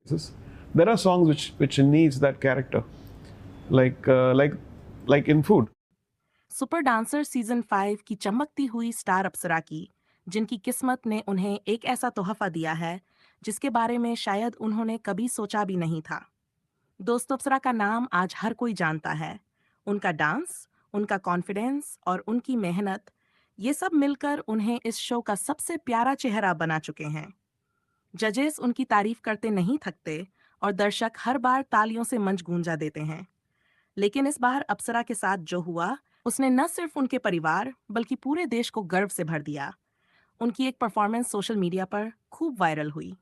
There are songs which needs that character, like like in food. Super dancer season 5 की चमकती हुई star अप्सरा की, जिनकी किस्मत ने उन्हें एक ऐसा तोहफा दिया है जिसके बारे में शायद उन्होंने कभी सोचा भी नहीं था। दोस्तों, अप्सरा का नाम आज हर कोई जानता है। उनका डांस, उनका कॉन्फिडेंस और उनकी मेहनत, ये सब मिलकर उन्हें इस शो का सबसे प्यारा चेहरा बना चुके हैं। जजेस उनकी तारीफ करते नहीं थकते और दर्शक हर बार तालियों से मंच गूंजा देते हैं। लेकिन इस बार अप्सरा के साथ जो हुआ, उसने न सिर्फ उनके परिवार बल्कि पूरे देश को गर्व से भर दिया। उनकी एक परफॉर्मेंस सोशल मीडिया पर खूब वायरल हुई।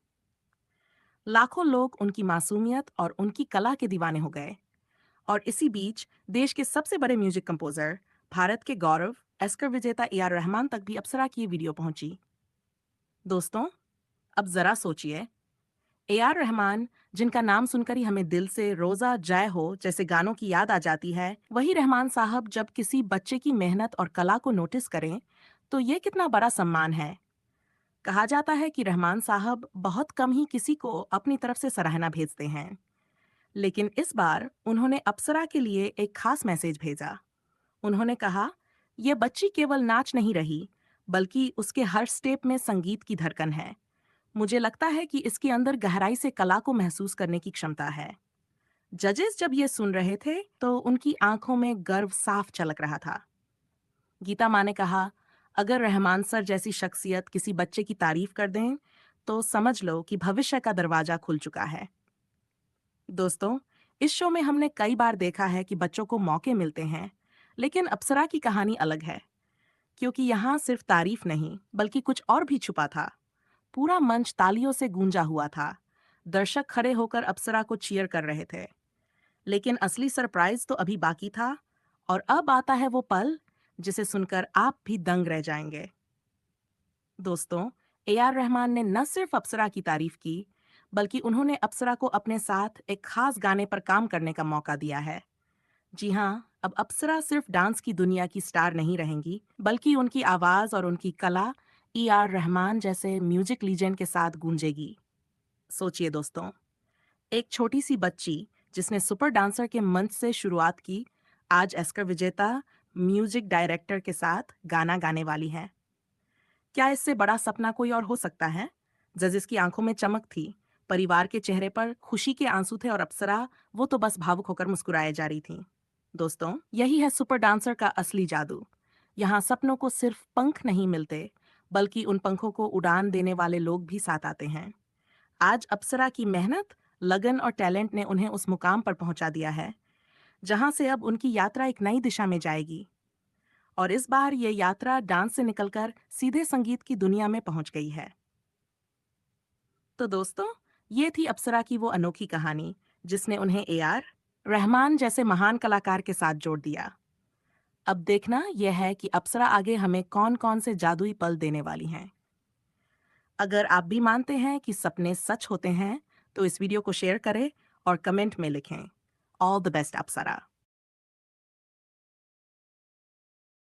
लाखों लोग उनकी मासूमियत और उनकी कला के दीवाने हो गए। और इसी बीच देश के सबसे बड़े म्यूजिक कंपोजर, भारत के गौरव, एस्कर विजेता ए आर रहमान तक भी अप्सरा की ये वीडियो पहुंची। दोस्तों, अब जरा सोचिए, ए आर रहमान, जिनका नाम सुनकर ही हमें दिल से रोजा जय हो जैसे गानों की याद आ जाती है, वही रहमान साहब जब किसी बच्चे की मेहनत और कला को नोटिस करें, तो ये कितना बड़ा सम्मान है। कहा जाता है कि रहमान साहब बहुत कम ही किसी को अपनी तरफ से सराहना भेजते हैं, लेकिन इस बार उन्होंने अप्सरा के लिए एक खास मैसेज भेजा। उन्होंने कहा, यह बच्ची केवल नाच नहीं रही, बल्कि उसके हर स्टेप में संगीत की धड़कन है। मुझे लगता है कि इसके अंदर गहराई से कला को महसूस करने की क्षमता है। जजेस जब ये सुन रहे थे, तो उनकी आंखों में गर्व साफ झलक रहा था। गीता माँ ने कहा, अगर रहमान सर जैसी शख्सियत किसी बच्चे की तारीफ कर दें, तो समझ लो कि भविष्य का दरवाजा खुल चुका है। दोस्तों, इस शो में हमने कई बार देखा है कि बच्चों को मौके मिलते हैं, लेकिन अप्सरा की कहानी अलग है, क्योंकि यहाँ सिर्फ तारीफ नहीं, बल्कि कुछ और भी छुपा था। पूरा मंच तालियों से गूंजा हुआ था। दर्शक खड़े होकर अप्सरा को चीयर कर रहे थे। लेकिन असली सरप्राइज तो अभी बाकी था, और अब आता है वो पल जिसे सुनकर आप भी दंग रह जाएंगे। दोस्तों, ए आर रहमान ने न सिर्फ अप्सरा की तारीफ की, बल्कि उन्होंने अप्सरा को अपने साथ एक खास गाने पर काम करने का मौका दिया है। जी हाँ, अब अप्सरा सिर्फ डांस की दुनिया की स्टार नहीं रहेंगी, बल्कि उनकी आवाज और उनकी कला ए आर रहमान जैसे म्यूजिक लीजेंड के साथ गूंजेगी। सोचिए दोस्तों, एक छोटी सी बच्ची जिसने सुपर डांसर के मंच से शुरुआत की, आज एस्कर विजेता म्यूजिक डायरेक्टर के साथ गाना गाने वाली है। क्या इससे बड़ा सपना कोई और हो सकता है? जजेस की आंखों में चमक थी, परिवार के चेहरे पर खुशी के आंसू थे और अप्सरा, वो तो बस भावुक होकर मुस्कुराए जा रही थी। दोस्तों, यही है सुपर डांसर का असली जादू। यहाँ सपनों को सिर्फ पंख नहीं मिलते, बल्कि उन पंखों को उड़ान देने वाले लोग भी साथ आते हैं। आज अप्सरा की मेहनत, लगन और टैलेंट ने उन्हें उस मुकाम पर पहुंचा दिया है, जहां से अब उनकी यात्रा एक नई दिशा में जाएगी। और इस बार ये यात्रा डांस से निकलकर सीधे संगीत की दुनिया में पहुंच गई है। तो दोस्तों, ये थी अप्सरा की वो अनोखी कहानी, जिसने उन्हें ए आर रहमान जैसे महान कलाकार के साथ जोड़ दिया। अब देखना यह है कि अप्सरा आगे हमें कौन कौन से जादुई पल देने वाली हैं। अगर आप भी मानते हैं कि सपने सच होते हैं, तो इस वीडियो को शेयर करें और कमेंट में लिखें, ऑल द बेस्ट अप्सरा।